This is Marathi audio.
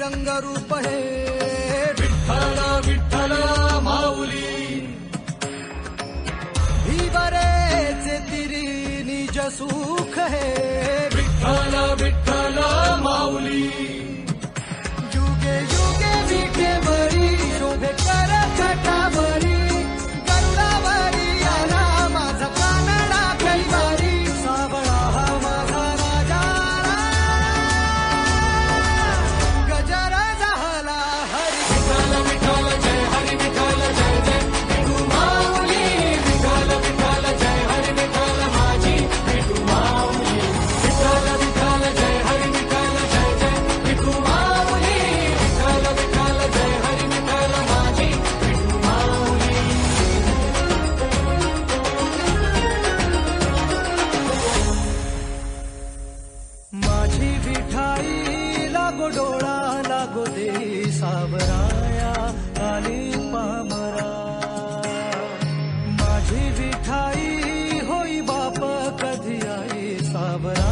रंगरूप हे विठ्ठल विठ्ठल माऊली ही बरेचे तिरी निज सुख हे विठ्ठल विठ्ठल माऊली युगे युगे विखे बरी शोभे कर छटावरी गरुडावरी आला माझा कानडा कैवारी सावळा हा माझा राजा गजर झाला हरी विठ्ठल विठ्ठल जय हरी विठ्ठल जय जय विठू माऊली विठ्ठल विठ्ठल जय हरी विठ्ठल माझी विठू माऊली विठ्ठल विठ्ठल जय हरी विठ्ठल जय जय विठू माऊली विठ्ठल विठ्ठल जय हरी विठ्ठल माझी विठू माऊली माझी विठाई लागो डोळा लागो दे सावराया आली पामरा माझी विठाई होई बाप कधी आई सावरा